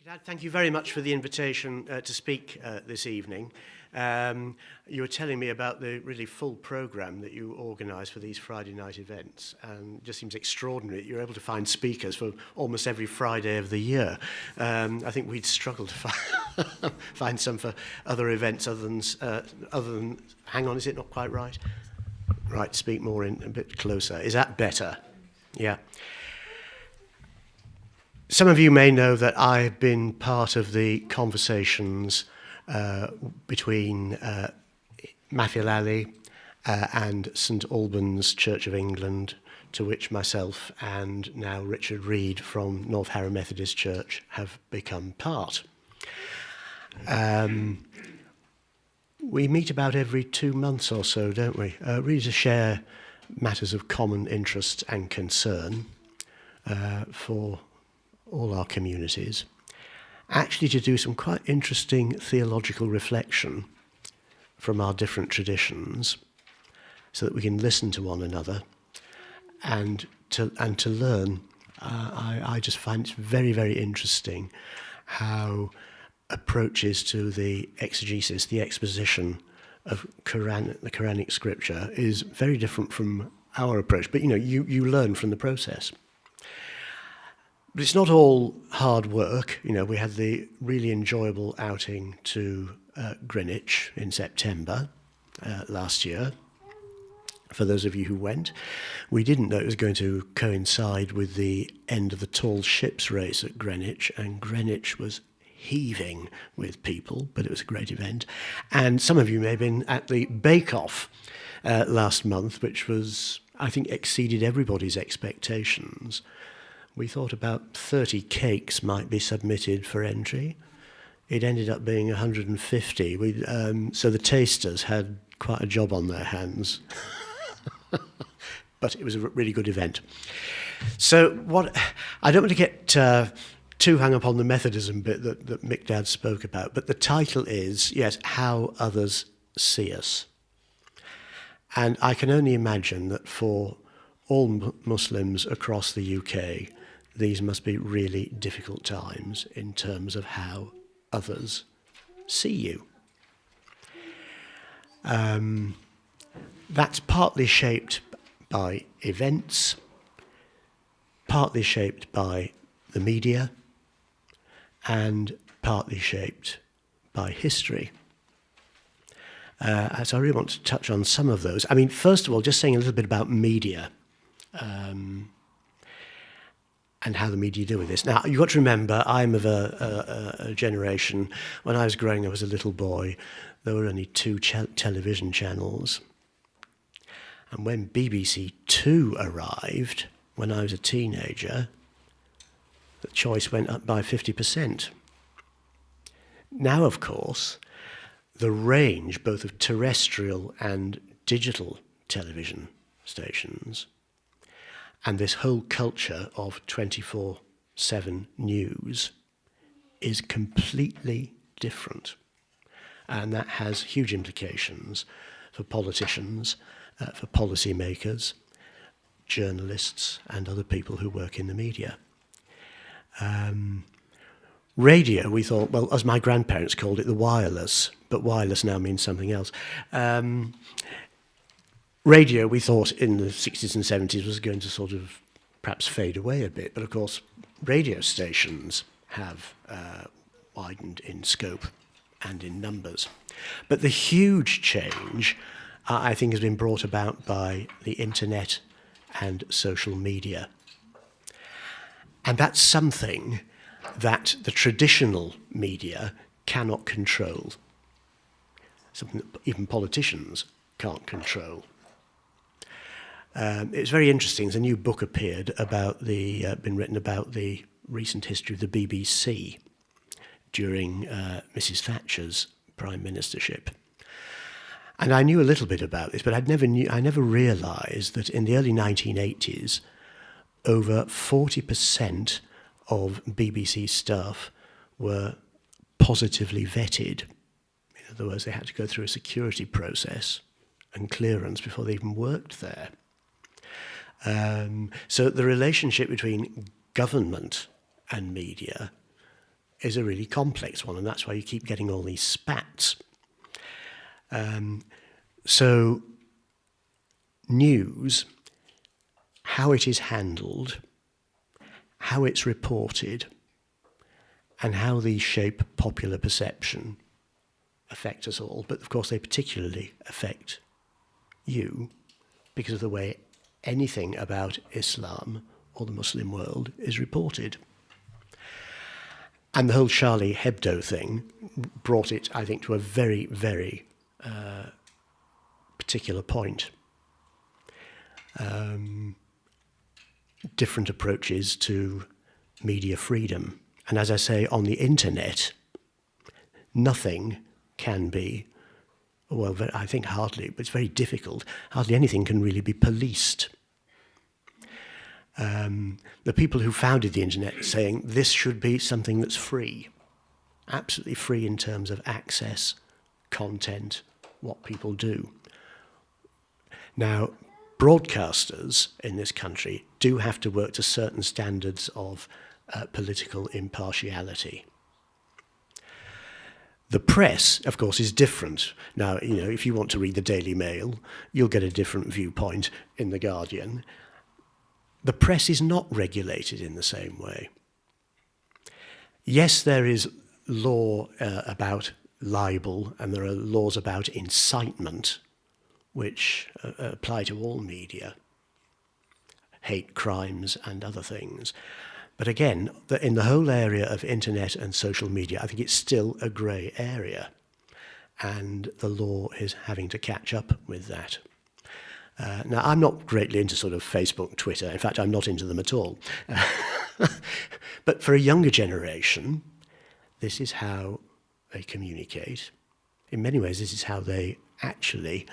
Dad, thank you very much for the invitation to speak this evening. You were telling me about the really full programme that you organise for these Friday night events, and it just seems extraordinary that you're able to find speakers for almost every Friday of the year. I think we'd struggle to find some for other events other than, hang on, is it not quite right? Right, speak more in a bit closer. Is that better? Yeah. Some of you may know that I've been part of the conversations between Mahfil and St Albans Church of England, to which myself and now Richard Reed from North Harrow Methodist Church have become part. We meet about every 2 months or so, don't we? Really to share matters of common interest and concern for all our communities, actually to do some quite interesting theological reflection from our different traditions so that we can listen to one another and to learn. I just find it very, very interesting how approaches to the exegesis, the exposition of the Quranic scripture is very different from our approach. But, you know, you learn from the process. But it's not all hard work. You know, we had the really enjoyable outing to Greenwich in September last year. For those of you who went, we didn't know it was going to coincide with the end of the tall ships race at Greenwich, and Greenwich was heaving with people, but it was a great event. And some of you may have been at the bake-off last month, which was, I think, exceeded everybody's expectations. We thought about 30 cakes might be submitted for entry. It ended up being 150. So the tasters had quite a job on their hands. But it was a really good event. So I don't want to get too hung up on the Methodism bit that Mick Dad spoke about, but the title is, yes, How Others See Us. And I can only imagine that for all Muslims across the UK, these must be really difficult times in terms of how others see you. That's partly shaped by events, partly shaped by the media, and partly shaped by history. So I really want to touch on some of those. I mean, first of all, just saying a little bit about media. And how the media deal with this. Now, you've got to remember, I'm of a generation, when I was growing up as a little boy, there were only two television channels. And when BBC Two arrived, when I was a teenager, the choice went up by 50%. Now, of course, the range, both of terrestrial and digital television stations, and this whole culture of 24/7 news is completely different. And that has huge implications for politicians, for policymakers, journalists, and other people who work in the media. Radio, we thought, well, as my grandparents called it, the wireless, but wireless now means something else. Radio, we thought in the 60s and 70s was going to sort of perhaps fade away a bit, but of course radio stations have widened in scope and in numbers. But the huge change, I think, has been brought about by the internet and social media. And that's something that the traditional media cannot control, something that even politicians can't control. It's very interesting. There's a new book appeared about been written about the recent history of the BBC during Mrs. Thatcher's prime ministership. And I knew a little bit about this, but I never realised that in the early 1980s, over 40% of BBC staff were positively vetted. In other words, they had to go through a security process and clearance before they even worked there. So the relationship between government and media is a really complex one, and that's why you keep getting all these spats. So news, how it is handled, how it's reported, and how these shape popular perception affect us all. But of course they particularly affect you because of the way anything about Islam or the Muslim world is reported. And the whole Charlie Hebdo thing brought it, I think, to a very, very particular point. Different approaches to media freedom. And as I say, on the internet, nothing can be, well, I think hardly, but it's very difficult. Hardly anything can really be policed. The people who founded the internet saying this should be something that's free, absolutely free in terms of access, content, what people do. Now, broadcasters in this country do have to work to certain standards of political impartiality. The press, of course, is different. Now, you know, if you want to read the Daily Mail, you'll get a different viewpoint in The Guardian. The press is not regulated in the same way. Yes, there is law about libel, and there are laws about incitement, which apply to all media, hate crimes and other things. But again, in the whole area of internet and social media, I think it's still a grey area, and the law is having to catch up with that. Now, I'm not greatly into sort of Facebook, Twitter. In fact, I'm not into them at all. But for a younger generation, this is how they communicate. In many ways, this is how they actually,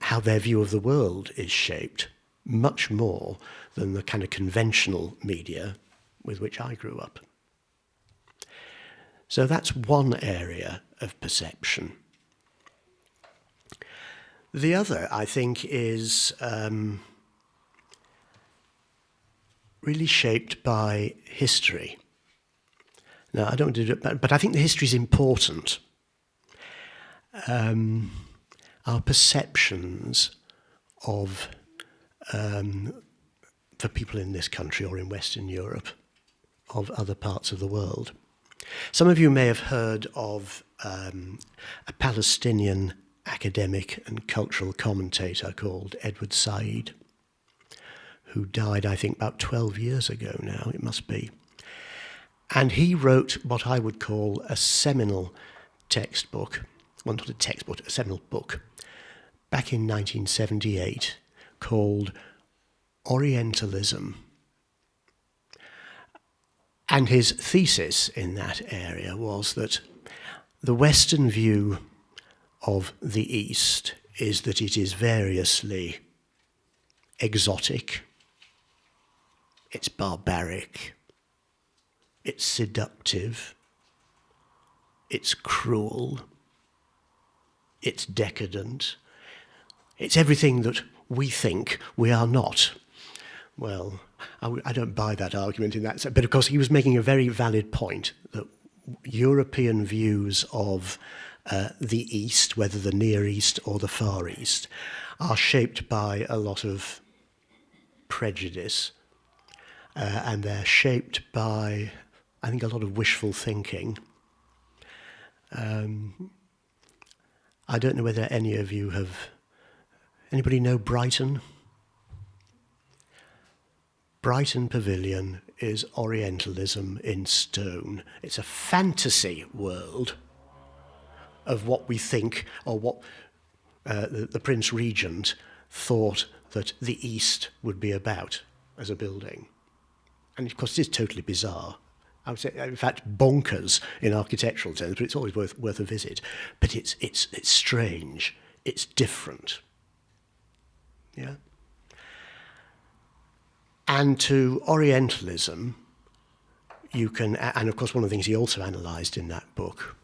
how their view of the world is shaped, much more than the kind of conventional media with which I grew up. So that's one area of perception. The other, I think, is really shaped by history. Now, I don't want to do it, but I think the history is important. Our perceptions of, for people in this country or in Western Europe, of other parts of the world. Some of you may have heard of a Palestinian academic and cultural commentator called Edward Said, who died, I think, about 12 years ago now, it must be. And he wrote what I would call a seminal textbook, well, not a textbook, a seminal book, back in 1978, called Orientalism. And his thesis in that area was that the Western view of the East is that it is variously exotic, it's barbaric, it's seductive, it's cruel, it's decadent, it's everything that we think we are not. Well, I don't buy that argument in that sense, but of course he was making a very valid point that European views of the East, whether the Near East or the Far East, are shaped by a lot of prejudice, and they're shaped by, I think, a lot of wishful thinking. I don't know whether any of you have, anybody know Brighton? Brighton Pavilion is Orientalism in stone. It's a fantasy world of what we think, or what the Prince Regent thought that the East would be about as a building. And of course, it is totally bizarre. I would say, in fact, bonkers in architectural terms, but it's always worth a visit. But it's strange. It's different. Yeah. And to Orientalism, you can, and of course, one of the things he also analysed in that book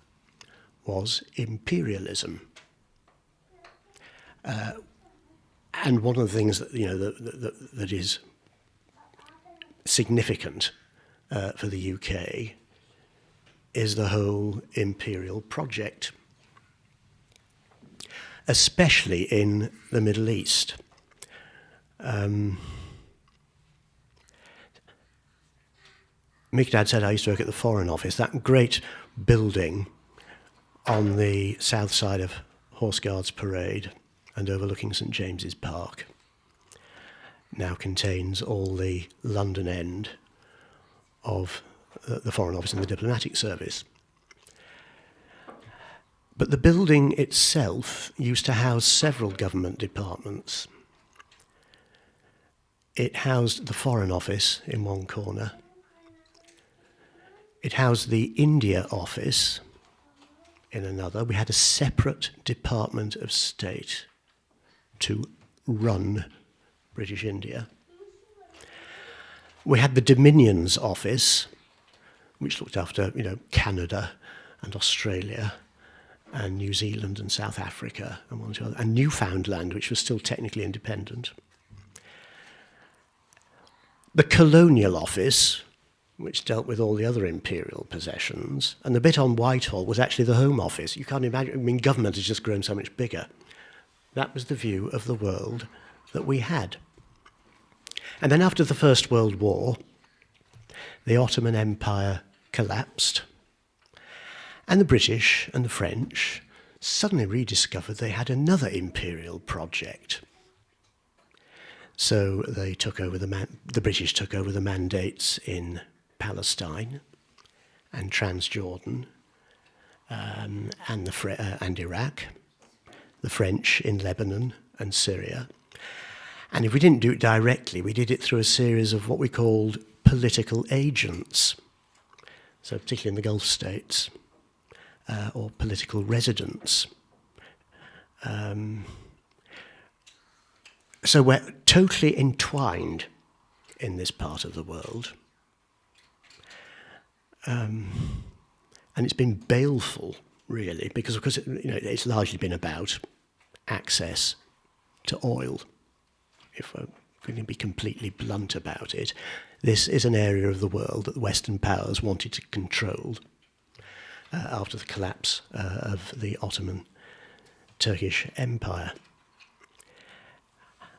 was imperialism. And one of the things that, you know, that is significant for the UK is the whole imperial project, especially in the Middle East. Mikdad said I used to work at the Foreign Office. That great building on the south side of Horse Guards Parade and overlooking St James's Park now contains all the London end of the Foreign Office and the Diplomatic Service. But the building itself used to house several government departments. It housed the Foreign Office in one corner. It housed the India Office in another. We had a separate Department of State to run British India. We had the Dominions Office, which looked after, Canada and Australia and New Zealand and South Africa and one or two other, and Newfoundland, which was still technically independent. The Colonial Office, which dealt with all the other imperial possessions, and the bit on Whitehall was actually the Home Office. You can't imagine, government has just grown so much bigger. That was the view of the world that we had. And then after the First World War, the Ottoman Empire collapsed, and the British and the French suddenly rediscovered they had another imperial project. So they took over the British took over the mandates in Palestine and Transjordan and Iraq, the French in Lebanon and Syria. And if we didn't do it directly, we did it through a series of what we called political agents, so particularly in the Gulf states, or political residents. So we're totally entwined in this part of the world. And it's been baleful, really, because of course it's largely been about access to oil. If we're going to be completely blunt about it, this is an area of the world that the Western powers wanted to control after the collapse of the Ottoman Turkish Empire.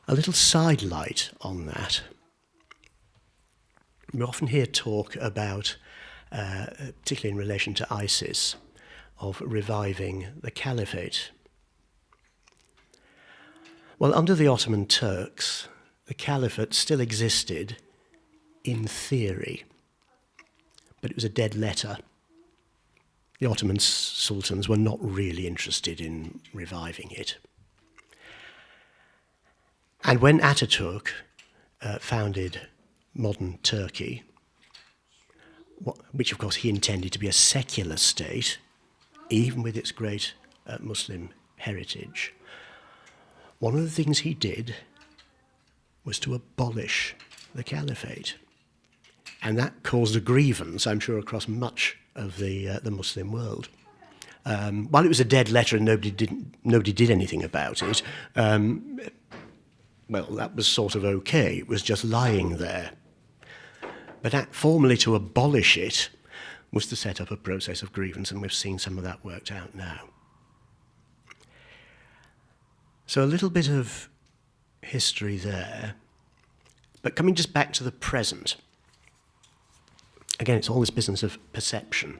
A little sidelight on that. We often hear talk about, particularly in relation to ISIS, of reviving the caliphate. Well, under the Ottoman Turks, the caliphate still existed in theory, but it was a dead letter. The Ottoman sultans were not really interested in reviving it. And when Ataturk founded modern Turkey, which of course he intended to be a secular state, even with its great Muslim heritage, one of the things he did was to abolish the caliphate. And that caused a grievance, I'm sure, across much of the Muslim world. While it was a dead letter and nobody did anything about it, well, that was sort of okay. It was just lying there. But formally to abolish it was to set up a process of grievance, and we've seen some of that worked out now. So a little bit of history there. But coming just back to the present. Again, it's all this business of perception.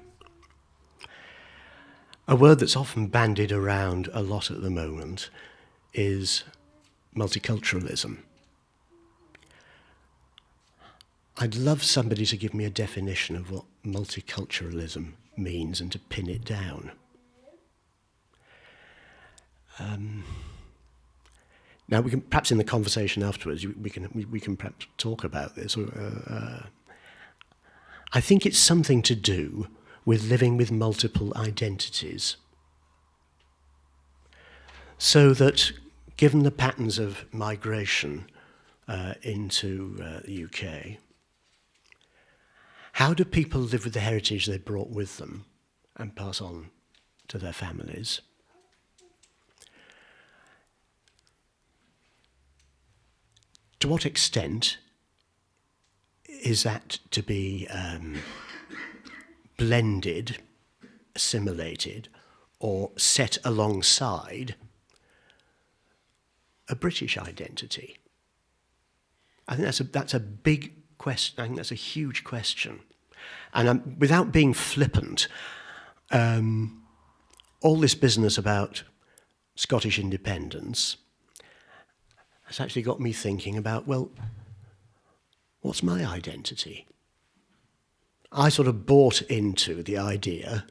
A word that's often bandied around a lot at the moment is multiculturalism. I'd love somebody to give me a definition of what multiculturalism means and to pin it down. Now, we can perhaps in the conversation afterwards we can perhaps talk about this. I think it's something to do with living with multiple identities, so that given the patterns of migration into the UK, how do people live with the heritage they brought with them and pass on to their families? To what extent is that to be blended, assimilated, or set alongside a British identity? I think that's a big question. I think that's a huge question. And without being flippant, all this business about Scottish independence has actually got me thinking about, well, what's my identity? I sort of bought into the idea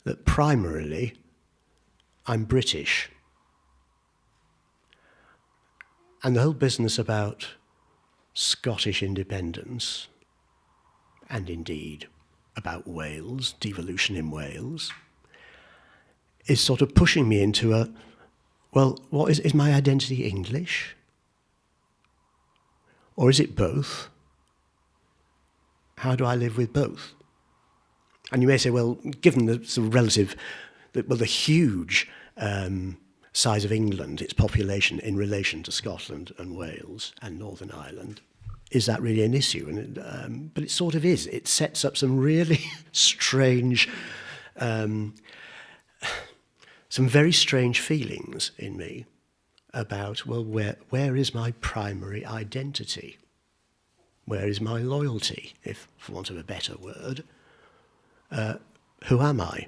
that primarily I'm British. And the whole business about Scottish independence, and indeed about Wales, devolution in Wales, is sort of pushing me into a, well, what is my identity English? Or is it both? How do I live with both? And you may say, well, given the sort of relative, the huge size of England, its population in relation to Scotland and Wales and Northern Ireland, is that really an issue? And but it sort of is. It sets up some really strange, some very strange feelings in me about, well, where is my primary identity? Where is my loyalty, if for want of a better word? Who am I?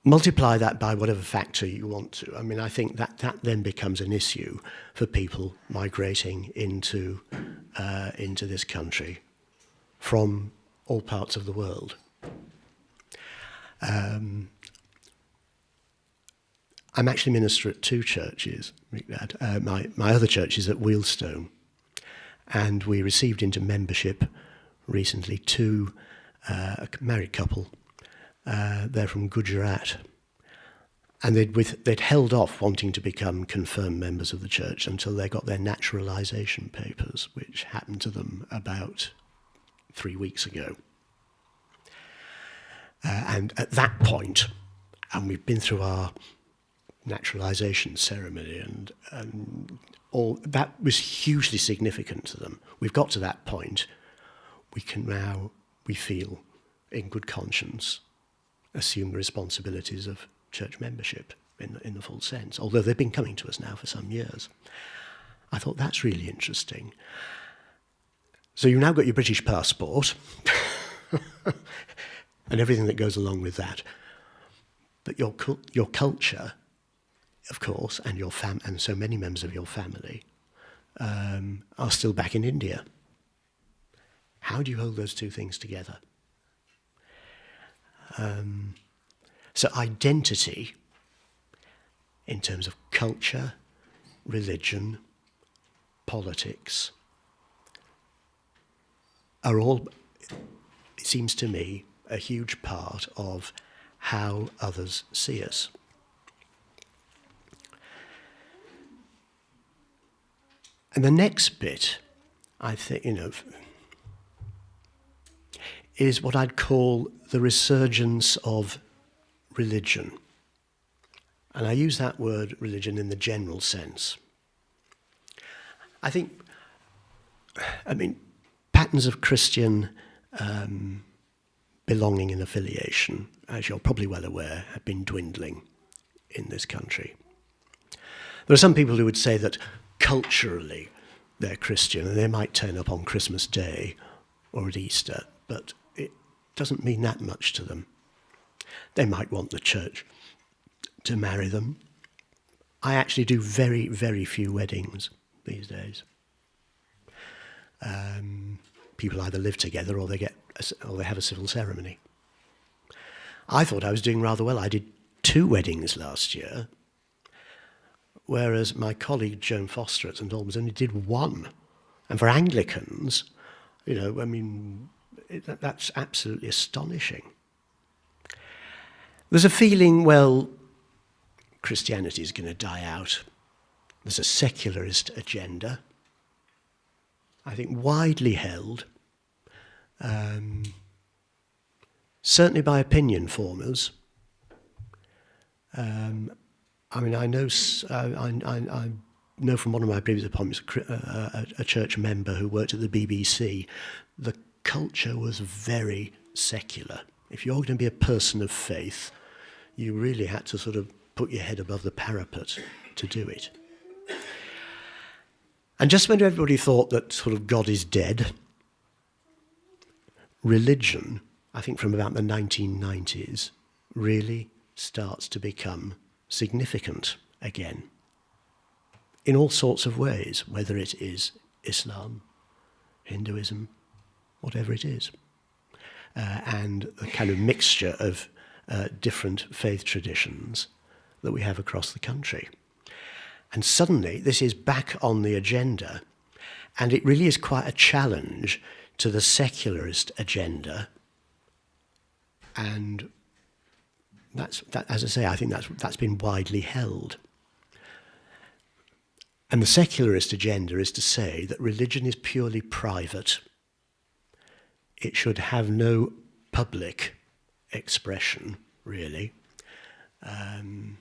Multiply that by whatever factor you want to. I mean, I think that then becomes an issue for people migrating into this country from all parts of the world. I'm actually minister at two churches. My other church is at Wheelstone, and we received into membership recently a married couple. They're from Gujarat, and they'd held off wanting to become confirmed members of the church until they got their naturalisation papers, which happened to them about 3 weeks ago. And at that point, and we've been through our naturalisation ceremony, and all that was hugely significant to them. We've got to that point. We can now, we feel, in good conscience, assume the responsibilities of church membership in the full sense, although they've been coming to us now for some years. I thought that's really interesting. So you've now got your British passport and everything that goes along with that, but your culture, of course, and and so many members of your family are still back in India. How do you hold those two things together? So identity, in terms of culture, religion, politics, are all, it seems to me, a huge part of how others see us. And the next bit, I think, is what I'd call the resurgence of religion. And I use that word religion in the general sense. I mean, patterns of Christian belonging and affiliation, as you're probably well aware, have been dwindling in this country. There are some people who would say that culturally they're Christian and they might turn up on Christmas Day or at Easter, but it doesn't mean that much to them. They might want the church to marry them. I actually do very, very few weddings these days. People either live together or they have a civil ceremony. I thought I was doing rather well. I did 2 weddings last year, whereas my colleague Joan Foster at St Albans only did 1. And for Anglicans, that's absolutely astonishing. There's a feeling, well, Christianity is going to die out. There's a secularist agenda, I think widely held, certainly by opinion formers. I know from one of my previous appointments, a church member who worked at the BBC, the culture was very secular. If you're going to be a person of faith, you really had to sort of put your head above the parapet to do it. And just when everybody thought that sort of God is dead, religion, I think from about the 1990s, really starts to become significant again in all sorts of ways, whether it is Islam, Hinduism, whatever it is, and a kind of mixture of different faith traditions that we have across the country. And suddenly this is back on the agenda, and it really is quite a challenge to the secularist agenda. And that, as I say, I think that's been widely held. And the secularist agenda is to say that religion is purely private. It should have no public expression, really. I'm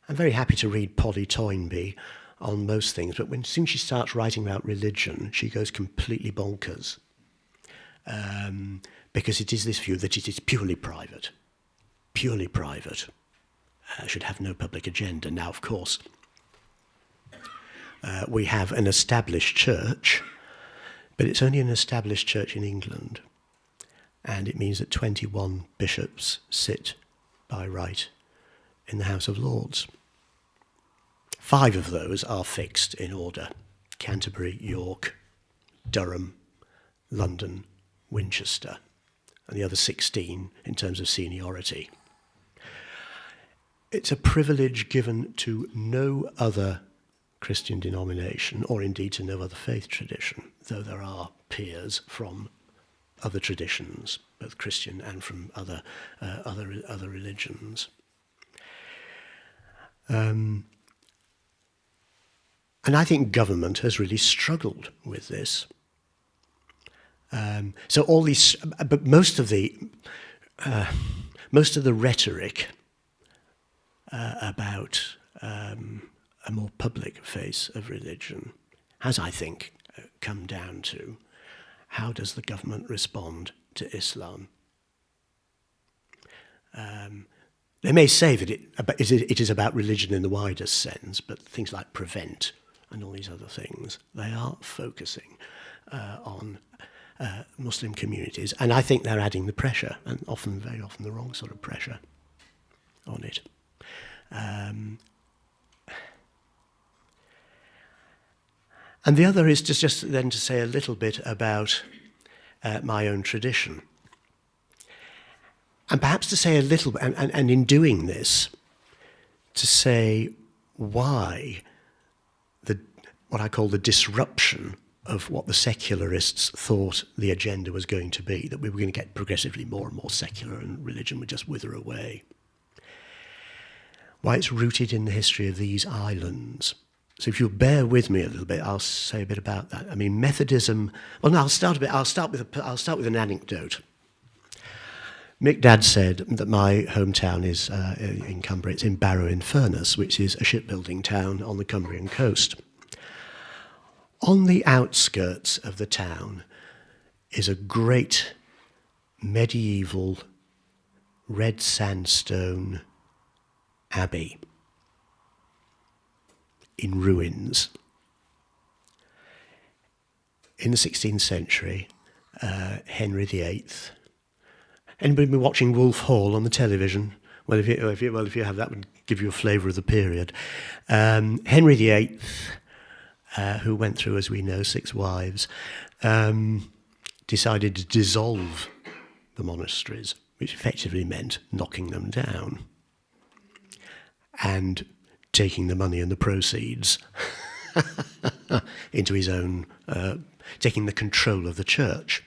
very happy to read Polly Toynbee on most things, but as soon as she starts writing about religion, she goes completely bonkers. Because it is this view that it is purely private, should have no public agenda. Now, of course, we have an established church, but it's only an established church in England, and it means that 21 bishops sit by right in the House of Lords. 5 of those are fixed in order: Canterbury, York, Durham, London, Winchester, and the other 16 in terms of seniority. It's a privilege given to no other Christian denomination, or indeed to no other faith tradition, though there are peers from other traditions, both Christian and from other religions. And I think government has really struggled with this. So all these, but most of the rhetoric about a more public face of religion has, I think, come down to how does the government respond to Islam? They may say that it is about religion in the widest sense, but things like prevent and all these other things, they are focusing on Muslim communities, and I think they're adding the pressure, and very often the wrong sort of pressure on it. And the other is just then to say a little bit about my own tradition. And perhaps to say a little, and in doing this, to say why what I call the disruption of what the secularists thought the agenda was going to be, that we were going to get progressively more and more secular and religion would just wither away. Why it's rooted in the history of these islands. So if you'll bear with me a little bit, I'll say a bit about that. I mean, Methodism. Well, no, I'll start with an anecdote. Mick Dad said that my hometown is in Cumbria. It's in Barrow-in-Furness, which is a shipbuilding town on the Cumbrian coast. On the outskirts of the town is a great medieval red sandstone abbey in ruins. In the 16th century, Henry VIII. Anybody been watching Wolf Hall on the television? Well, if you have, that would give you a flavour of the period. Henry VIII, who went through, as we know, 6 wives, decided to dissolve the monasteries, which effectively meant knocking them down and taking the money and the proceeds into his own, taking the control of the church.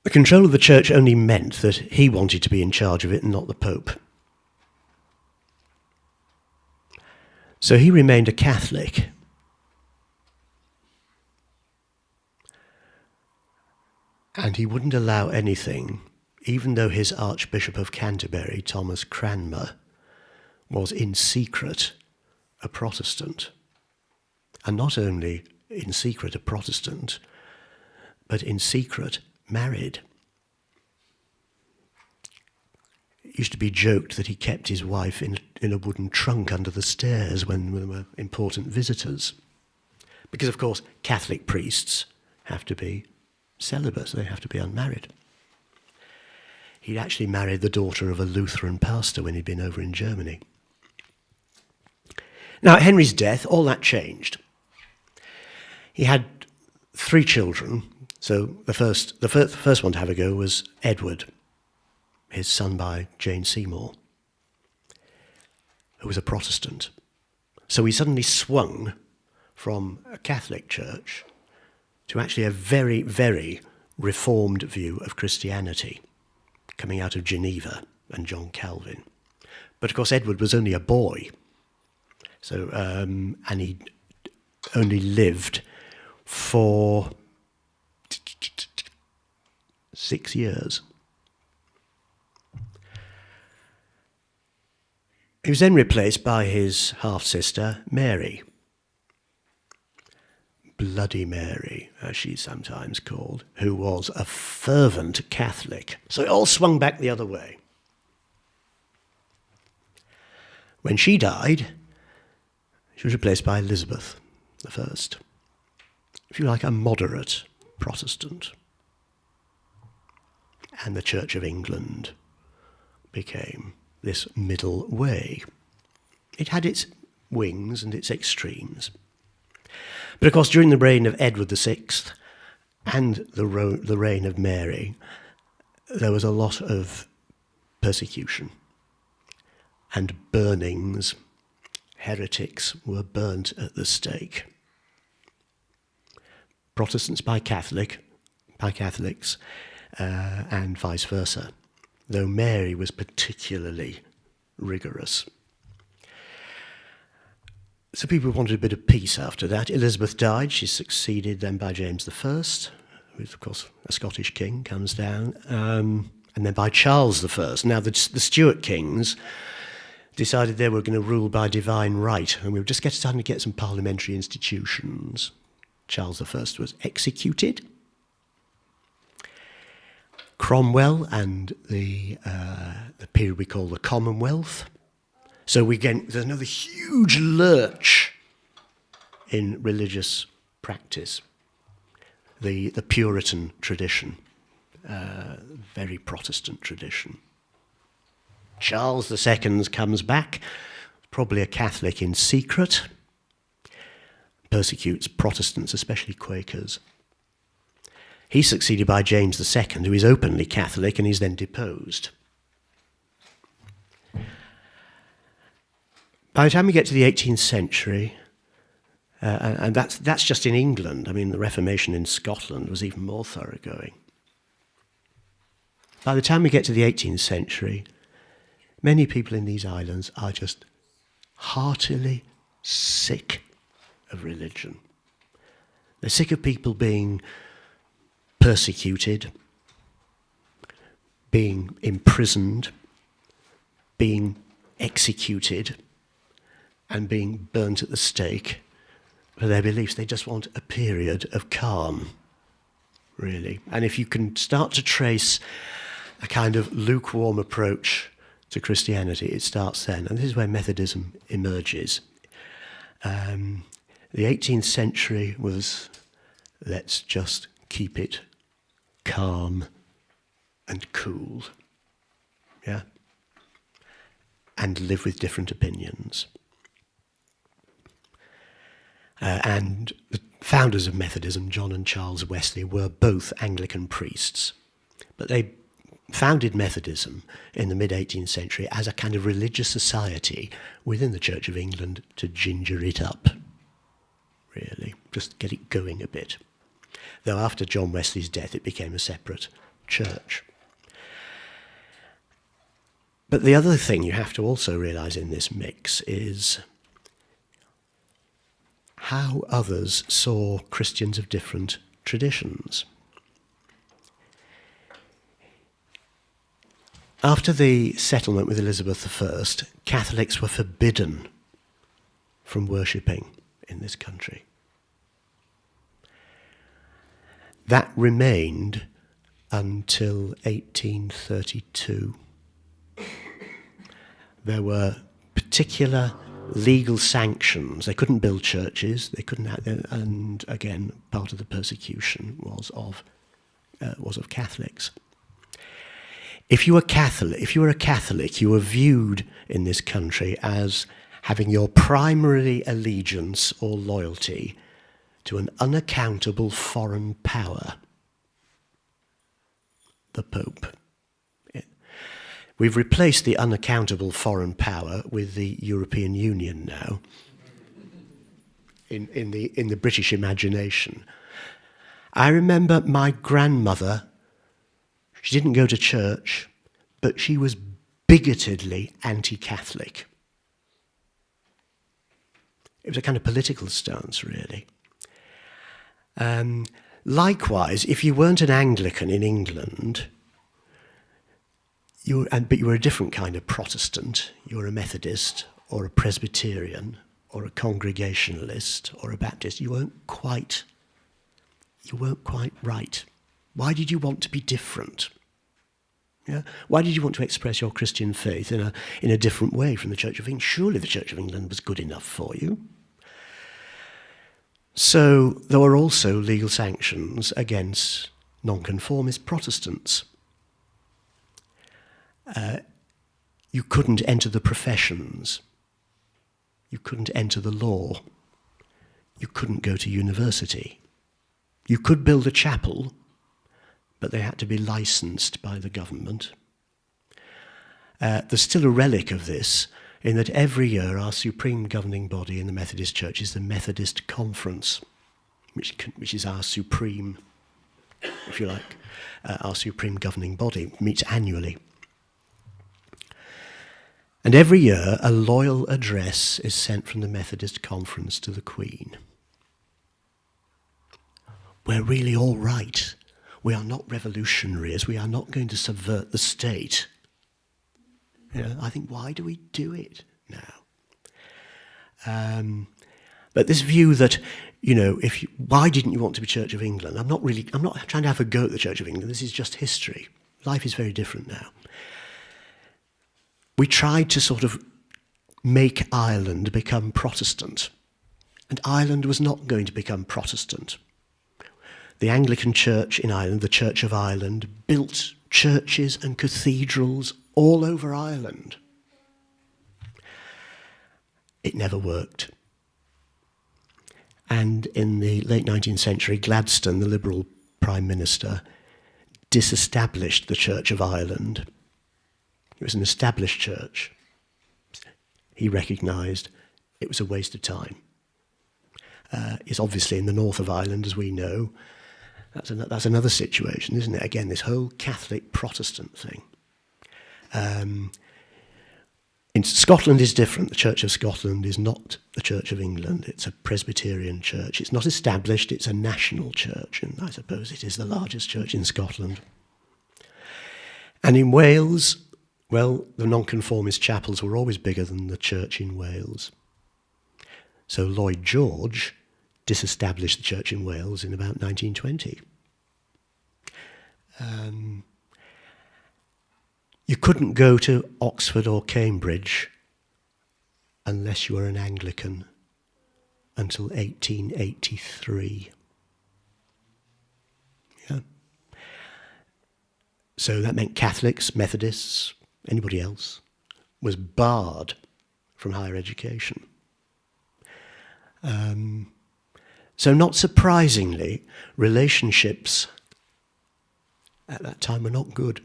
The control of the church only meant that he wanted to be in charge of it and not the Pope. So he remained a Catholic. And he wouldn't allow anything, even though his Archbishop of Canterbury, Thomas Cranmer, was in secret a Protestant. and not only in secret a Protestant, but in secret married. It used to be joked that he kept his wife in a wooden trunk under the stairs when there were important visitors. Because, of course, Catholic priests have to be celibate, they have to be unmarried. He'd actually married the daughter of a Lutheran pastor when he'd been over in Germany. Now, at Henry's death, all that changed. He had 3 children, so the first one to have a go was Edward, his son by Jane Seymour, who was a Protestant. So he suddenly swung from a Catholic church to actually a very, very reformed view of Christianity, coming out of Geneva and John Calvin. But of course Edward was only a boy, so and he only lived for 6 years. He was then replaced by his half-sister, Mary. Bloody Mary, as she's sometimes called, who was a fervent Catholic. So it all swung back the other way. When she died, she was replaced by Elizabeth I, if you like, a moderate Protestant. And the Church of England became this middle way. It had its wings and its extremes. But of course, during the reign of Edward VI and the reign of Mary, there was a lot of persecution and burnings. Heretics were burnt at the stake. Protestants by Catholics, and vice versa, though Mary was particularly rigorous. So people wanted a bit of peace after that. Elizabeth died. She's succeeded then by James I, who is, of course, a Scottish king, comes down, and then by Charles I. Now, the Stuart kings decided they were going to rule by divine right, and we were just starting to get some parliamentary institutions. Charles I was executed. Cromwell and the period we call the Commonwealth. So there's another huge lurch in religious practice. The Puritan tradition, very Protestant tradition. Charles II comes back, probably a Catholic in secret, persecutes Protestants, especially Quakers. He's succeeded by James II, who is openly Catholic, and he's then deposed. By the time we get to the 18th century, and that's just in England. I mean, the Reformation in Scotland was even more thoroughgoing. By the time we get to the 18th century, many people in these islands are just heartily sick of religion. They're sick of people being persecuted, being imprisoned, being executed, and being burnt at the stake for their beliefs. They just want a period of calm, really. And if you can start to trace a kind of lukewarm approach to Christianity, it starts then. And this is where Methodism emerges. The 18th century was, let's just keep it calm and cool, yeah? And live with different opinions. And the founders of Methodism, John and Charles Wesley, were both Anglican priests. But they founded Methodism in the mid-18th century as a kind of religious society within the Church of England to ginger it up, really, just get it going a bit. Though after John Wesley's death, it became a separate church. But the other thing you have to also realise in this mix is how others saw Christians of different traditions. After the settlement with Elizabeth I, Catholics were forbidden from worshipping in this country. That remained until 1832. There were particular legal sanctions. They couldn't build churches. They couldn't have, and again, part of the persecution was of Catholics. If you were a Catholic, you were viewed in this country as having your primary allegiance or loyalty to an unaccountable foreign power, the Pope. We've replaced the unaccountable foreign power with the European Union now, in the British imagination. I remember my grandmother, she didn't go to church, but she was bigotedly anti-Catholic. It was a kind of political stance, really. Likewise, if you weren't an Anglican in England, but you were a different kind of Protestant, you were a Methodist or a Presbyterian or a Congregationalist or a Baptist, you weren't quite right. Why did you want to be different? Yeah? Why did you want to express your Christian faith in a different way from the Church of England? Surely the Church of England was good enough for you. So there were also legal sanctions against nonconformist Protestants. You couldn't enter the professions. You couldn't enter the law. You couldn't go to university. You could build a chapel, but they had to be licensed by the government. There's still a relic of this, in that every year our supreme governing body in the Methodist Church is the Methodist Conference, which is our supreme, if you like, our supreme governing body, meets annually. And every year a loyal address is sent from the Methodist Conference to the Queen. We're really all right. We are not revolutionaries. We are not going to subvert the state. You know, I think, why do we do it now? But this view that, you know, why didn't you want to be Church of England? I'm not trying to have a go at the Church of England. This is just history. Life is very different now. We tried to sort of make Ireland become Protestant, and Ireland was not going to become Protestant. The Anglican Church in Ireland, the Church of Ireland, built churches and cathedrals all over Ireland. It never worked. And in the late 19th century, Gladstone, the Liberal Prime Minister, disestablished the Church of Ireland. It was an established church. He recognised it was a waste of time. It's obviously in the north of Ireland, as we know. That's another situation, isn't it? Again, this whole Catholic Protestant thing. In Scotland is different. The Church of Scotland is not the Church of England. It's a Presbyterian church. It's not established. It's a national church, and I suppose it is the largest church in Scotland. And in Wales, well, the nonconformist chapels were always bigger than the church in Wales. So Lloyd George disestablished the church in Wales in about 1920. You couldn't go to Oxford or Cambridge unless you were an Anglican until 1883. Yeah. So that meant Catholics, Methodists, anybody else was barred from higher education. So not surprisingly, relationships at that time were not good.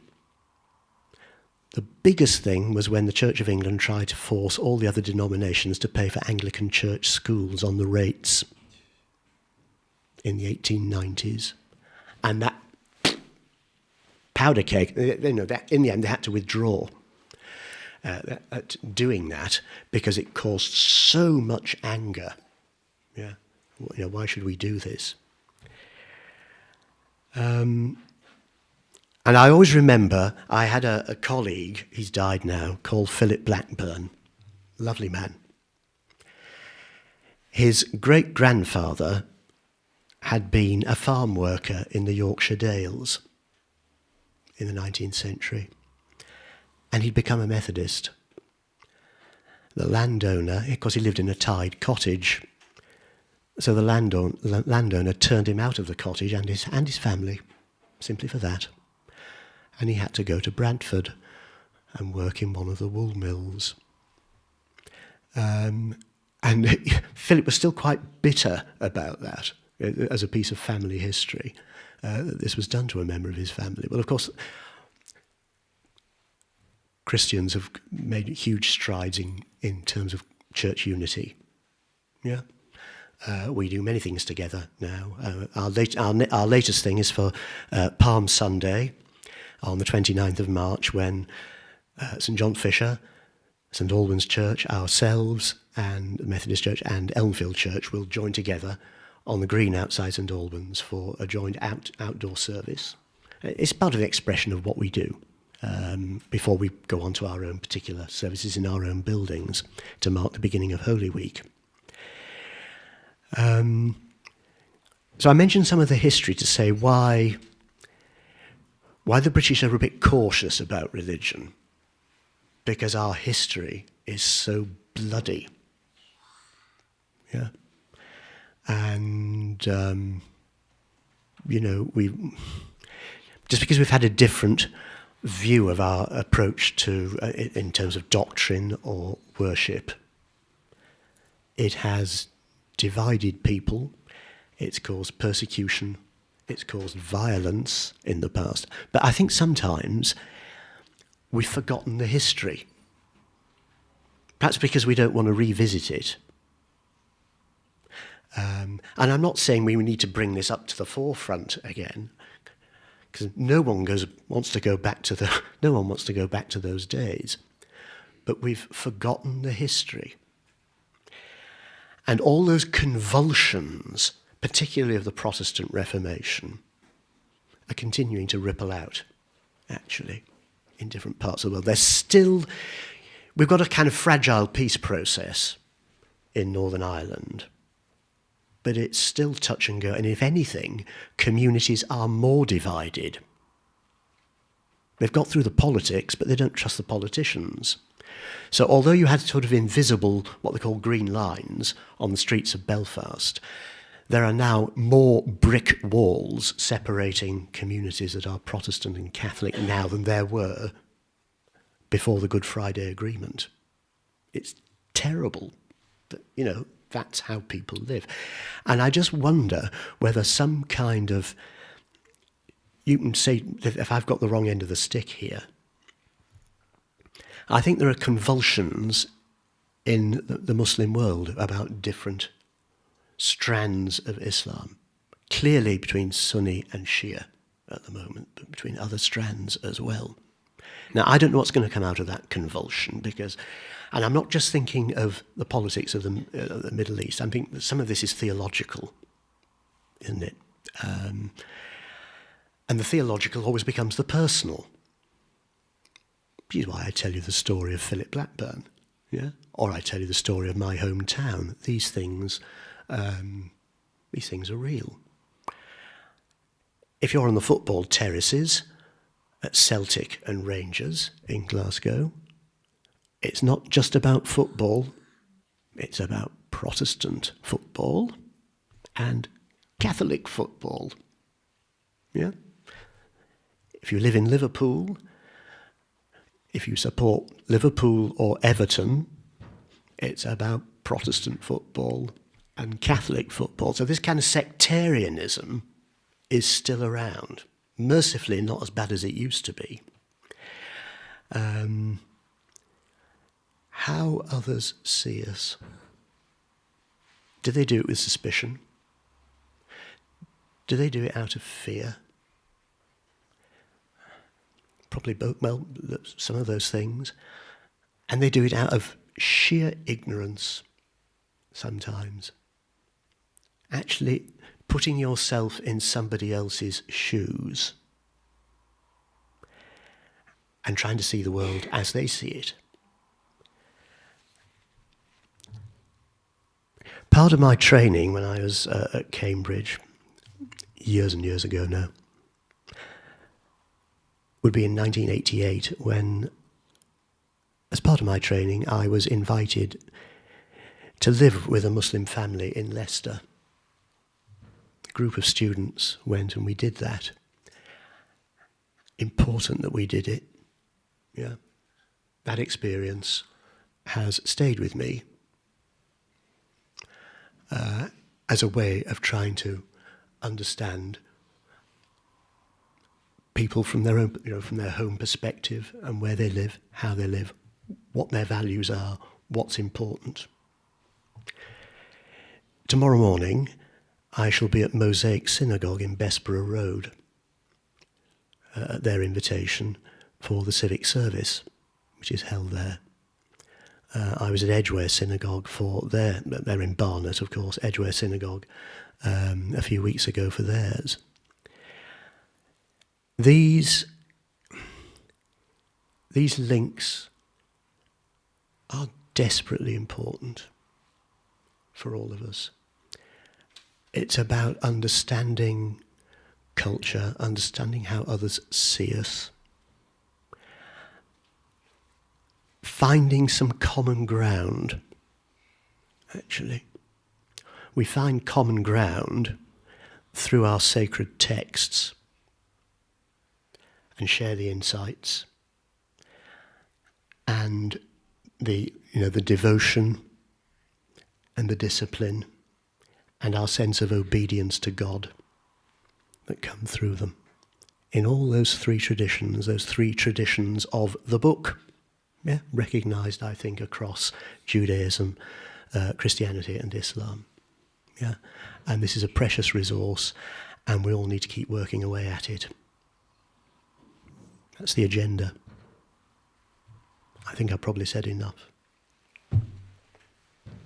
The biggest thing was when the Church of England tried to force all the other denominations to pay for Anglican church schools on the rates in the 1890s. And that powder keg, you know, that in the end they had to withdraw doing that because it caused so much anger. Yeah, you know, why should we do this? And I always remember I had a colleague, he's died now, called Philip Blackburn. Lovely man. His great-grandfather had been a farm worker in the Yorkshire Dales in the 19th century, and he'd become a Methodist. The landowner, of course he lived in a tied cottage, so the landowner turned him out of the cottage and his family, simply for that. And he had to go to Bradford and work in one of the wool mills. And Philip was still quite bitter about that, as a piece of family history. This was done to a member of his family. Well, of course, Christians have made huge strides in terms of church unity. Yeah, we do many things together now. Our latest thing is for Palm Sunday on the 29th of March, when St John Fisher, St Albans Church, ourselves, and the Methodist Church and Elmfield Church will join together on the green outside St Albans for a joint outdoor service. It's part of the expression of what we do before we go on to our own particular services in our own buildings to mark the beginning of Holy Week. So I mentioned some of the history to say why the British are a bit cautious about religion, because our history is so bloody. Yeah. And, just because we've had a different view of our approach to, in terms of doctrine or worship, it has divided people, it's caused persecution, it's caused violence in the past. But I think sometimes we've forgotten the history. Perhaps because we don't want to revisit it. And I'm not saying we need to bring this up to the forefront again, because no one wants to go back to those days. But we've forgotten the history. And all those convulsions, particularly of the Protestant Reformation, are continuing to ripple out, actually, in different parts of the world. We've got a kind of fragile peace process in Northern Ireland, but it's still touch and go. And if anything, communities are more divided. They've got through the politics, but they don't trust the politicians. So although you had sort of invisible, what they call green lines on the streets of Belfast, there are now more brick walls separating communities that are Protestant and Catholic now than there were before the Good Friday Agreement. It's terrible, but, that's how people live. And I just wonder whether some kind of, you can say if I've got the wrong end of the stick here, I think there are convulsions in the Muslim world about different strands of Islam, clearly between Sunni and Shia at the moment, but between other strands as well. Now, I don't know what's going to come out of that convulsion, and I'm not just thinking of the politics of the Middle East. I think that some of this is theological, isn't it? And the theological always becomes the personal. Which is why I tell you the story of Philip Blackburn, yeah, or I tell you the story of my hometown. These things are real. If you're on the football terraces at Celtic and Rangers in Glasgow, it's not just about football, it's about Protestant football and Catholic football. Yeah? If you live in Liverpool, if you support Liverpool or Everton, it's about Protestant football and Catholic football. So this kind of sectarianism is still around. Mercifully, not as bad as it used to be. How others see us. Do they do it with suspicion? Do they do it out of fear? Probably both, well, some of those things. And they do it out of sheer ignorance sometimes. Actually putting yourself in somebody else's shoes and trying to see the world as they see it. Part of my training when I was at Cambridge, years and years ago now, would be in 1988 when, as part of my training, I was invited to live with a Muslim family in Leicester. A group of students went and we did that. Important that we did it. Yeah. That experience has stayed with me as a way of trying to understand people from their own, from their home perspective and where they live, how they live, what their values are, what's important. Tomorrow morning, I shall be at Mosaic Synagogue in Bessborough Road at their invitation for the civic service, which is held there. I was at Edgware Synagogue they're in Barnet, of course, Edgware Synagogue, a few weeks ago for theirs. These links are desperately important for all of us. It's about understanding culture, understanding how others see us, finding some common ground, actually. We find common ground through our sacred texts and share the insights and the devotion and the discipline and our sense of obedience to God that come through them. In all those three traditions of the book, recognised, I think, across Judaism, Christianity and Islam. Yeah, and this is a precious resource, and we all need to keep working away at it. That's the agenda. I think I've probably said enough.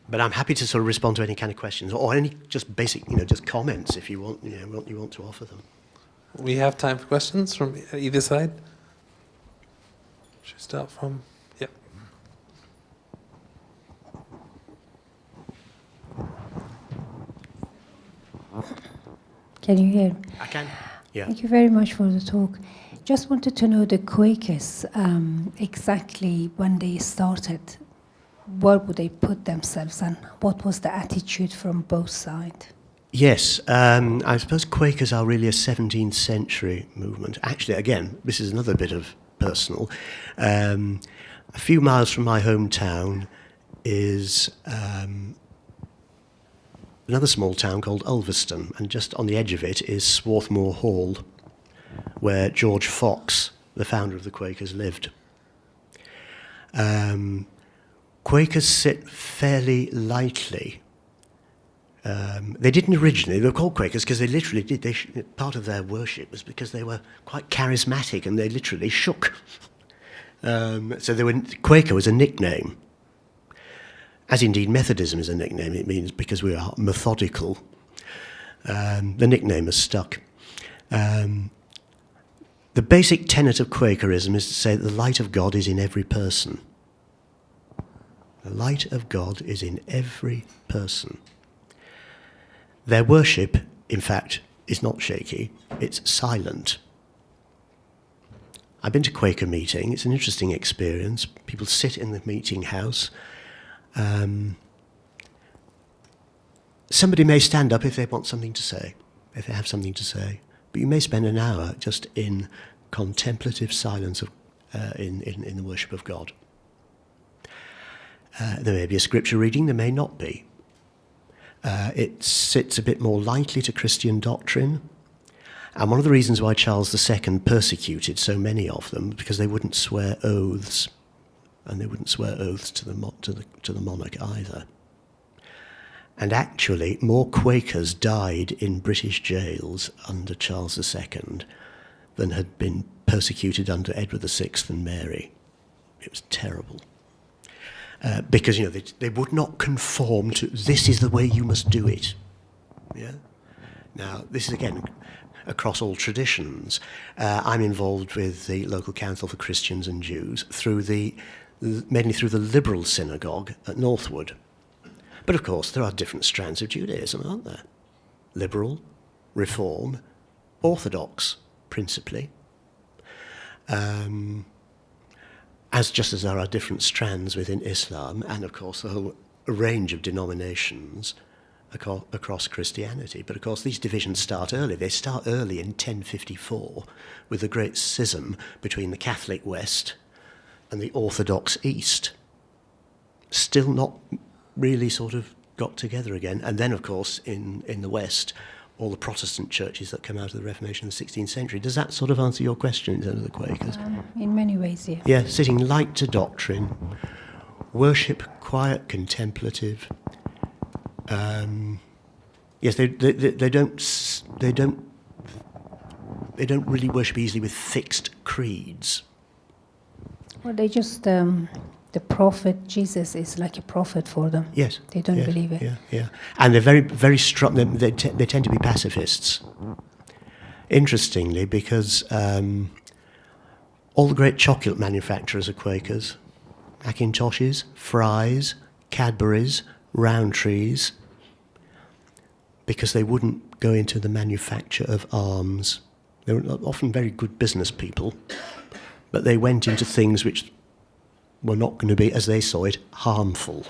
But I'm happy to sort of respond to any kind of questions or any just basic, just comments if you want, you want to offer them. We have time for questions from either side. Should we start from? Yeah. Can you hear? I can. Yeah. Thank you very much for the talk. Just wanted to know the Quakers, exactly when they started, where would they put themselves and what was the attitude from both sides? Yes, I suppose Quakers are really a 17th century movement. Actually, again, this is another bit of personal. A few miles from my hometown is another small town called Ulverston, and just on the edge of it is Swarthmoor Hall, where George Fox, the founder of the Quakers, lived. Quakers sit fairly lightly. They didn't originally. They were called Quakers because they literally did. Part of their worship was because they were quite charismatic and they literally shook. So Quaker was a nickname, as indeed Methodism is a nickname. It means because we are methodical. The nickname has stuck. The basic tenet of Quakerism is to say that the light of God is in every person. The light of God is in every person. Their worship, in fact, is not shaky, it's silent. I've been to Quaker meeting, it's an interesting experience. People sit in the meeting house. Somebody may stand up if they want something to say, if they have something to say. But you may spend an hour just in contemplative silence in the worship of God. There may be a scripture reading, there may not be. It sits a bit more lightly to Christian doctrine. And one of the reasons why Charles II persecuted so many of them, because they wouldn't swear oaths, and they wouldn't swear oaths to the monarch either. And actually, more Quakers died in British jails under Charles II than had been persecuted under Edward VI and Mary. It was terrible. Because, they would not conform to, this is the way you must do it. Yeah. Now, this is, again, across all traditions. I'm involved with the local council for Christians and Jews mainly through the liberal synagogue at Northwood. But of course, there are different strands of Judaism, aren't there? Liberal, Reform, Orthodox, principally, just as there are different strands within Islam, and of course a whole range of denominations across Christianity. But of course these divisions start early. They start early in 1054 with the great schism between the Catholic West and the Orthodox East. Still not really sort of got together again. And then of course in the West, all the Protestant churches that come out of the Reformation of the 16th century. Does that sort of answer your question in terms of the Quakers? In many ways, yeah. Yeah, sitting light to doctrine, worship quiet, contemplative. Yes, they don't really worship easily with fixed creeds. Well, they just the prophet Jesus is like a prophet for them. Yes, They don't believe it. Yeah, yeah, and they're very strong. They tend to be pacifists. Interestingly, because all the great chocolate manufacturers are Quakers: Macintoshes, Fry's, Cadbury's, Rowntree's, because they wouldn't go into the manufacture of arms. They were often very good business people, but they went into things which were not going to be, as they saw it, harmful.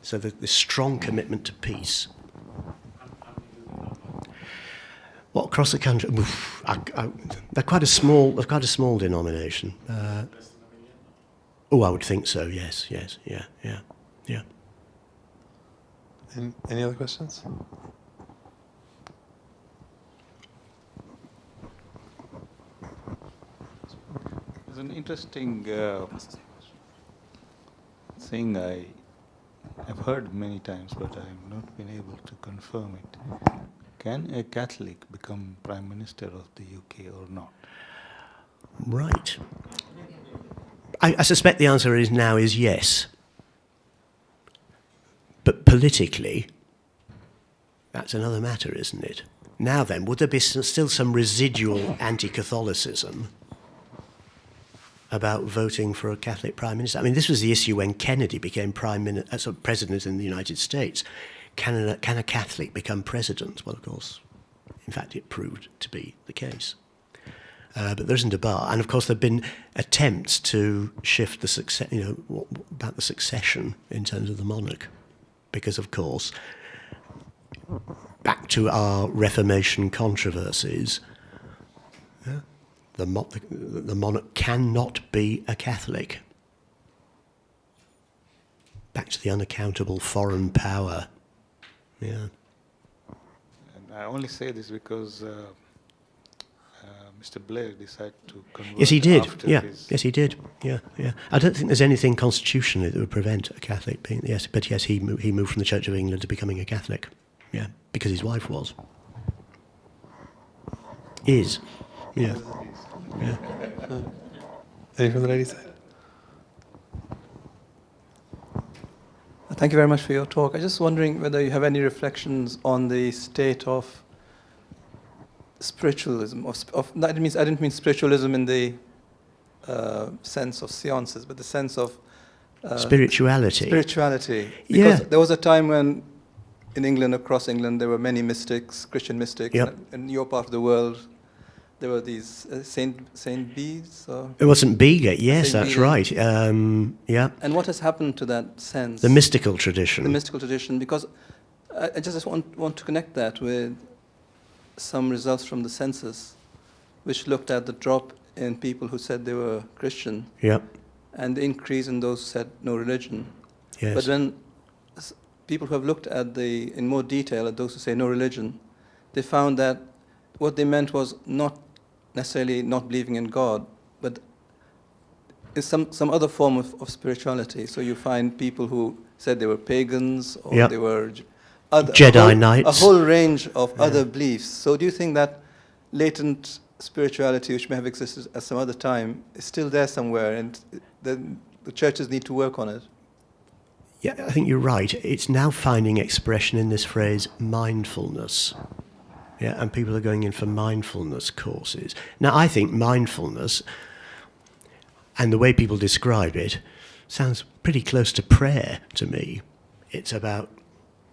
So the strong commitment to peace. Well, across the country, they're quite a small denomination. I would think so. Yes, yeah. Any other questions? It's an interesting thing I've heard many times, but I've not been able to confirm it. Can a Catholic become Prime Minister of the UK or not? Right. I suspect the answer is yes. But politically, that's another matter, isn't it? Now then, would there be still some residual anti-Catholicism about voting for a Catholic Prime Minister? I mean, this was the issue when Kennedy became President in the United States. Can a Catholic become President? Well, of course, in fact, it proved to be the case. But there isn't a bar. And of course, there have been attempts to shift about the succession in terms of the monarch. Because, of course, back to our Reformation controversies, the monarch cannot be a Catholic. Back to the unaccountable foreign power. Yeah. And I only say this because Mr. Blair decided to convert. Yes, he did. After Yeah. his Yes, he did. Yeah. I don't think there's anything constitutionally that would prevent a Catholic being. Yes, but yes, he moved from the Church of England to becoming a Catholic. Yeah, because his wife was. Is. Yeah. Yeah. Any from the ladies' side? Thank you very much for your talk. I'm just wondering whether you have any reflections on the state of spiritualism. I didn't mean spiritualism in the sense of seances, but the sense of Spirituality. Because Yeah. there was a time when in England, across England, there were many mystics, Christian mystics. Yep. In your part of the world, there were these Saint Bees. It wasn't Bega. Yes, Saint that's Beda. right. Yeah. And what has happened to that sense? The mystical tradition. The mystical tradition, because I just want to connect that with some results from the census, which looked at the drop in people who said they were Christian Yeah. and the increase in those who said no religion. Yes. But when people who have looked at in more detail at those who say no religion, they found that what they meant was not necessarily not believing in God, but is some other form of spirituality. So you find people who said they were pagans or Yep. they were Jedi Knights. a whole range of other beliefs. So do you think that latent spirituality, which may have existed at some other time, is still there somewhere, and the churches need to work on it? Yeah, I think you're right. It's now finding expression in this phrase, mindfulness. Yeah, and people are going in for mindfulness courses. Now, I think mindfulness, and the way people describe it, sounds pretty close to prayer to me. It's about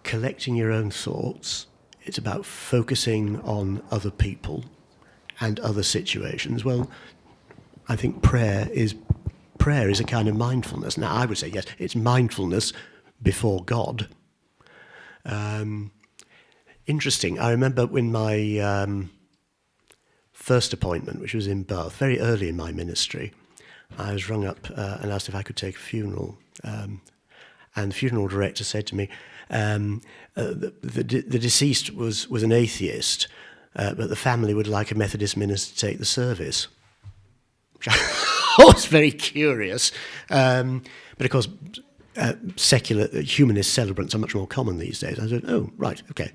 collecting your own thoughts. It's about focusing on other people. and other situations, well, I think prayer is a kind of mindfulness. Now, I would say, yes, it's mindfulness before God. Interesting. I remember when my first appointment, which was in Bath, very early in my ministry, I was rung up and asked if I could take a funeral. And the funeral director said to me, the deceased was an atheist, but the family would like a Methodist minister to take the service. Which I was very curious. But of course, secular humanist celebrants are much more common these days. I said, oh, right, okay.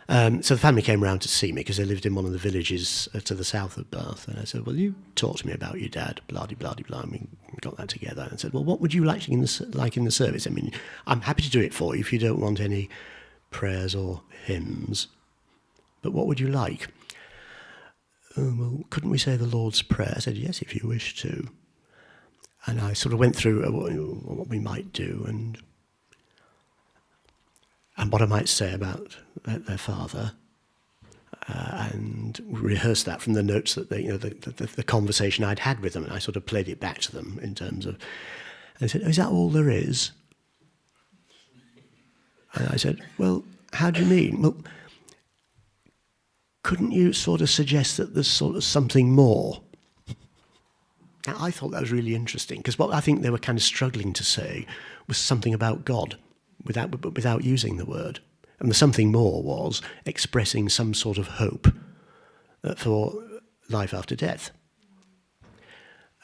So the family came round to see me because they lived in one of the villages to the south of Bath. And I said, well, you talk to me about your dad, blah-de-blah-de-blah. I mean, we got that together. And I said, well, what would you like in the service? I mean, I'm happy to do it for you if you don't want any prayers or hymns. But what would you like? Oh, well, couldn't we say the Lord's Prayer? I said, yes, if you wish to. And I sort of went through what we might do and what I might say about their father, and rehearsed that from the notes that the conversation I'd had with them, and I sort of played it back to them in terms of. And they said, "Oh, is that all there is?" And I said, "Well, how do you mean?" Well, couldn't you sort of suggest that there's sort of something more? Now, I thought that was really interesting, because what I think they were kind of struggling to say was something about God without using the word. And the something more was expressing some sort of hope for life after death.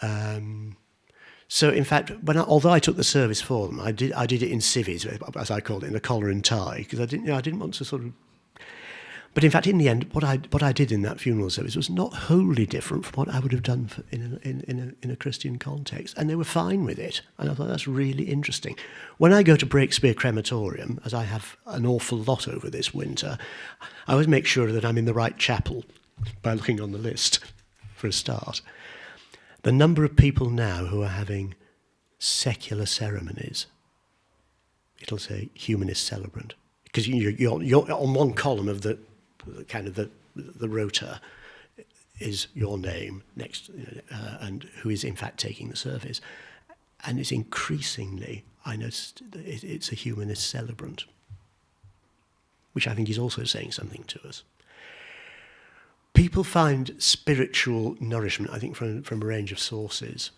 So, in fact, although I took the service for them, I did it in civvies, as I called it, in a collar and tie, because I didn't want to sort of. But in fact, in the end, what I did in that funeral service was not wholly different from what I would have done in a Christian context, and they were fine with it. And I thought that's really interesting. When I go to Breakspear Crematorium, as I have an awful lot over this winter, I always make sure that I'm in the right chapel by looking on the list for a start. The number of people now who are having secular ceremonies, it'll say humanist celebrant, because you're on one column of the kind of the rota is your name next, and who is in fact taking the service, and it's increasingly, I noticed, it's a humanist celebrant, which I think is also saying something to us. People find spiritual nourishment, I think, from a range of sources.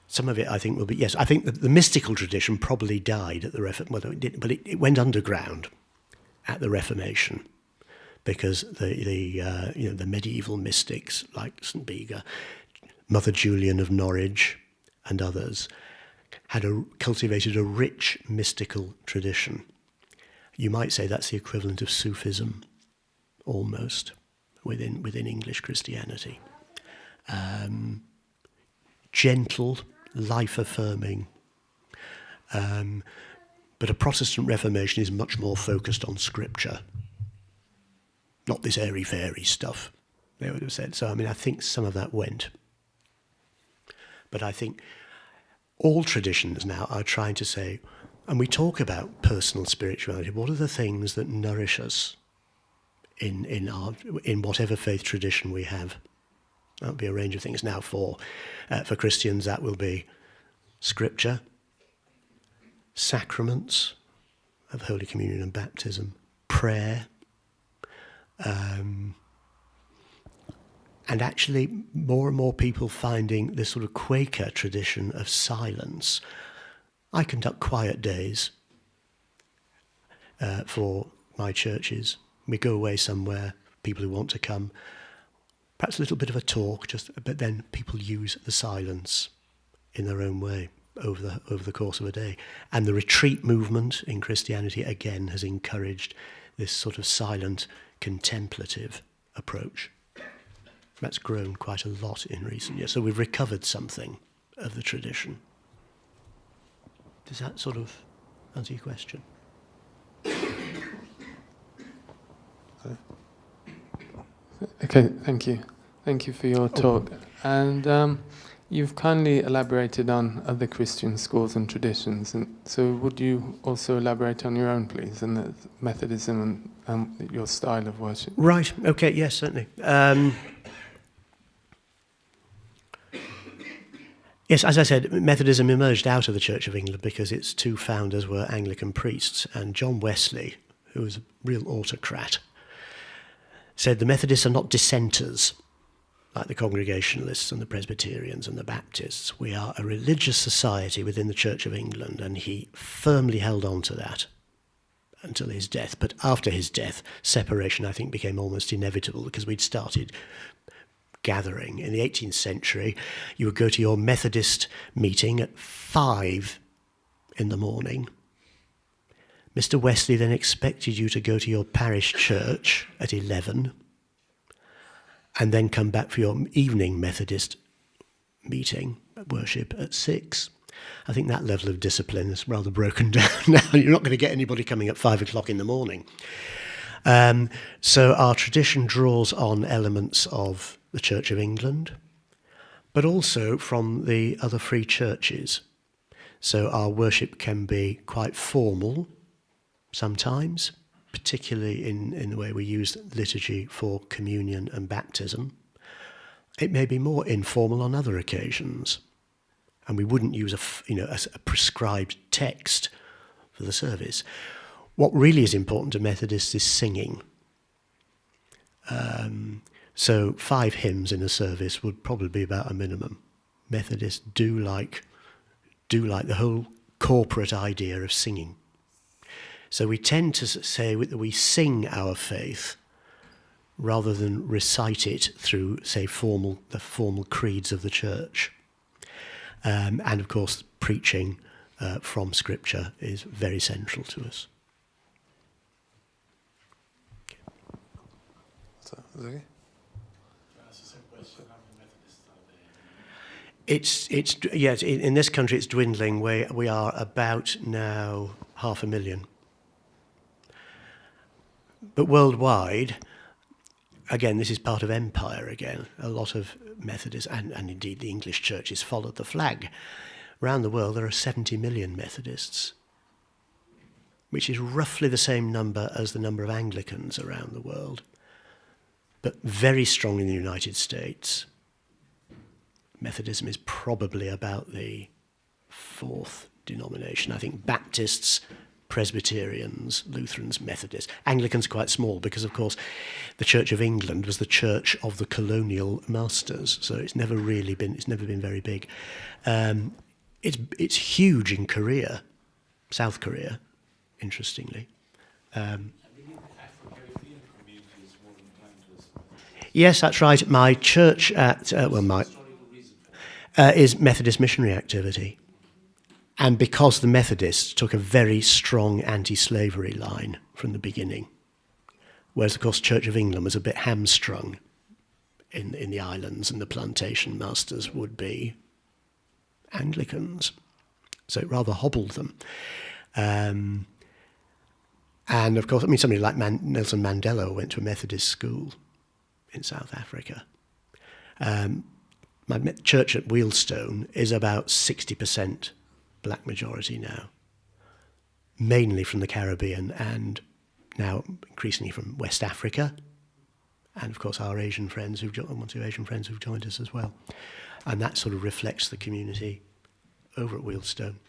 Some of it, I think, will be, yes, I think the mystical tradition probably died at the Reformation, but it went underground at the Reformation, because the medieval mystics like St. Bega, Mother Julian of Norwich, and others had cultivated a rich mystical tradition. You might say that's the equivalent of Sufism, almost, within English Christianity. Gentle, life-affirming. But a Protestant Reformation is much more focused on Scripture, not this airy-fairy stuff, they would have said. So, I mean, I think some of that went. But I think all traditions now are trying to say, and we talk about personal spirituality, what are the things that nourish us in whatever faith tradition we have? That'll be a range of things. Now, for Christians, that will be Scripture, sacraments of Holy Communion and baptism, prayer, and actually more and more people finding this sort of Quaker tradition of silence. I conduct quiet days for my churches. We go away somewhere, people who want to come, perhaps a little bit of a talk, but then people use the silence in their own way over the course of a day. And the retreat movement in Christianity, again, has encouraged this sort of silent, contemplative approach. That's grown quite a lot in recent years. So we've recovered something of the tradition. Does that sort of answer your question? Okay, thank you. Thank you for your talk. And you've kindly elaborated on other Christian schools and traditions. And so would you also elaborate on your own, please, and the Methodism and your style of worship? Right, okay, yes, certainly. Yes, as I said, Methodism emerged out of the Church of England because its two founders were Anglican priests, and John Wesley, who was a real autocrat, said the Methodists are not dissenters, like the Congregationalists and the Presbyterians and the Baptists. We are a religious society within the Church of England, and he firmly held on to that until his death. But after his death, separation, I think, became almost inevitable because we'd started gathering. In the 18th century, you would go to your Methodist meeting at 5 in the morning. Mr. Wesley then expected you to go to your parish church at 11 and then come back for your evening Methodist meeting, worship, at 6. I think that level of discipline is rather broken down now. You're not going to get anybody coming at 5 o'clock in the morning. So our tradition draws on elements of the Church of England, but also from the other free churches. So our worship can be quite formal sometimes, particularly in the way we use liturgy for communion and baptism. It may be more informal on other occasions, and we wouldn't use a prescribed text for the service. What really is important to Methodists is singing. So 5 hymns in a service would probably be about a minimum. Methodists do like the whole corporate idea of singing. So we tend to say that we sing our faith rather than recite it through, say, the formal creeds of the church. And of course, preaching from Scripture is very central to us. So, is it okay? Yes, in this country it's dwindling. We are about now 500,000. But worldwide, again, this is part of empire again. A lot of Methodists, and indeed the English churches, followed the flag. Around the world there are 70 million Methodists, which is roughly the same number as the number of Anglicans around the world, but very strong in the United States. Methodism is probably about the 4th denomination. I think Baptists, Presbyterians, Lutherans, Methodists. Anglicans quite small because, of course, the Church of England was the church of the colonial masters, so it's never been very big. It's huge in Korea, South Korea, interestingly. Yes, that's right. My church is Methodist missionary activity. And because the Methodists took a very strong anti-slavery line from the beginning, whereas, of course, Church of England was a bit hamstrung in the islands, and the plantation masters would be Anglicans. So it rather hobbled them. And, of course, somebody like Nelson Mandela went to a Methodist school in South Africa. My church at Wheelstone is about 60% black majority now, mainly from the Caribbean and now increasingly from West Africa, and of course our Asian friends who've joined us as well. And that sort of reflects the community over at Wheelstone.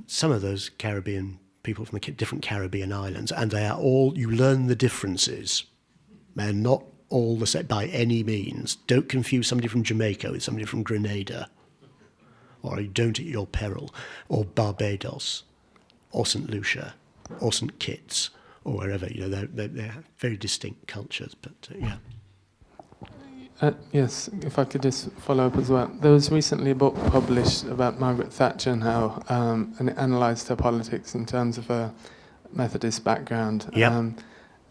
Some of those Caribbean people from the different Caribbean islands, and they are all, you learn the differences. They're not all the same by any means. Don't confuse somebody from Jamaica with somebody from Grenada, or you don't at your peril, or Barbados, or St. Lucia, or St. Kitts, or wherever. They're very distinct cultures, but yeah. Yes, if I could just follow up as well. There was recently a book published about Margaret Thatcher and how and it analysed her politics in terms of her Methodist background. Yep.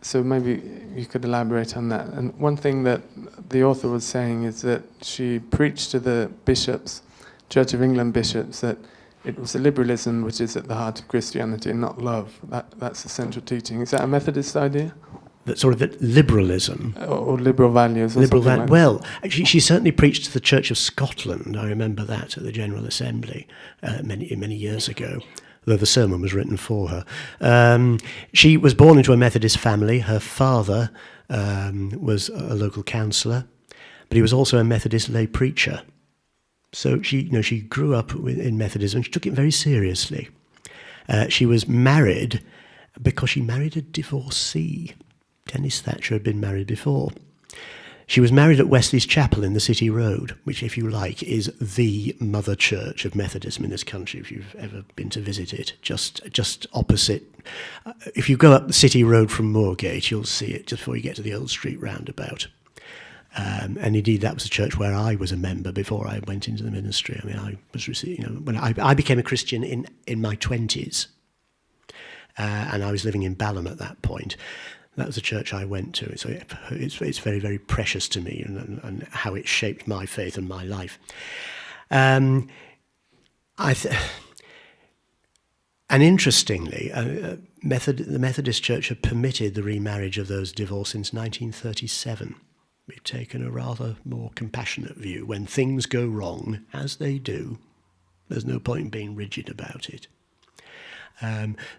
So maybe you could elaborate on that. And one thing that the author was saying is that she preached to the bishops, Church of England bishops, that it was the liberalism which is at the heart of Christianity and not love. That's the central teaching. Is that a Methodist idea? That sort of that liberalism. Or liberal values. Or like well, she certainly preached to the Church of Scotland. I remember that at the General Assembly many years ago, though the sermon was written for her. She was born into a Methodist family. Her father was a local councillor, but he was also a Methodist lay preacher. So she grew up in Methodism. She took it very seriously. She was married because she married a divorcee. Dennis Thatcher had been married before. She was married at Wesley's Chapel in the City Road, which, if you like, is the mother church of Methodism in this country, if you've ever been to visit it, just opposite. If you go up the City Road from Moorgate, you'll see it just before you get to the Old Street roundabout. And indeed, that was the church where I was a member before I went into the ministry. I mean, I was when I became a Christian in my 20s, and I was living in Balham at that point. That was the church I went to. So it's very, very precious to me, and how it shaped my faith and my life. And interestingly, the Methodist Church had permitted the remarriage of those divorced since 1937. We've taken a rather more compassionate view. When things go wrong, as they do, there's no point in being rigid about it.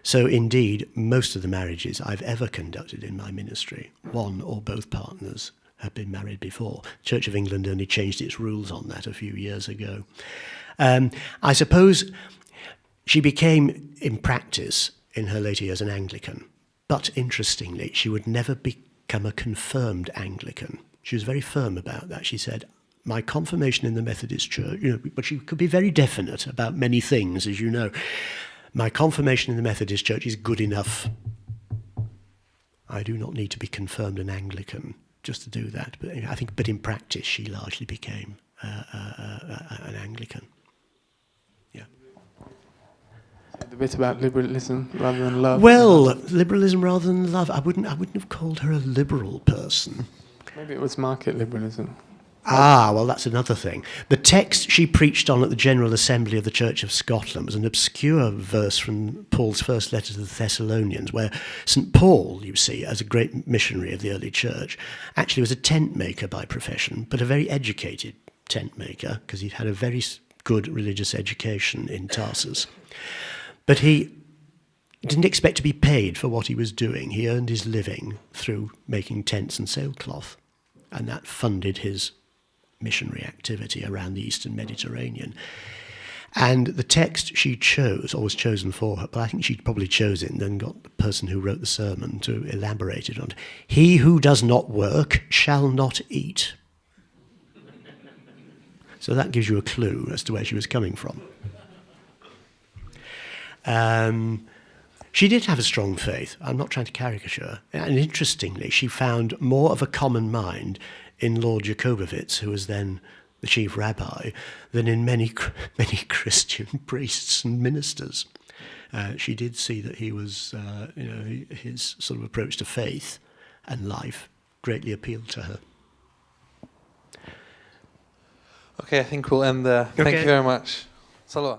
So indeed, most of the marriages I've ever conducted in my ministry, one or both partners have been married before. Church of England only changed its rules on that a few years ago. I suppose she became, in practice, in her later years, an Anglican. But interestingly, she would never become a confirmed Anglican. She was very firm about that. She said, my confirmation in the Methodist Church, but she could be very definite about many things, as you know. My confirmation in the Methodist Church is good enough. I do not need to be confirmed an Anglican just to do that. But I think, in practice, she largely became an Anglican. Yeah. The bit about liberalism rather than love. Well, liberalism rather than love. I wouldn't have called her a liberal person. Maybe it was market liberalism. Well, that's another thing. The text she preached on at the General Assembly of the Church of Scotland was an obscure verse from Paul's first letter to the Thessalonians, where St. Paul, you see, as a great missionary of the early church, actually was a tent maker by profession, but a very educated tent maker, because he'd had a very good religious education in Tarsus. But he didn't expect to be paid for what he was doing. He earned his living through making tents and sailcloth, and that funded his missionary activity around the Eastern Mediterranean. And the text she chose, or was chosen for her, but I think she'd probably chosen and then got the person who wrote the sermon to elaborate it on. He who does not work shall not eat. So that gives you a clue as to where she was coming from. She did have a strong faith. I'm not trying to caricature. And interestingly, she found more of a common mind in Lord Jacobowitz, who was then the chief rabbi, than in many Christian priests and ministers. She did see that he was, his sort of approach to faith and life greatly appealed to her. Okay, I think we'll end there. Okay. Thank you very much. Salawat.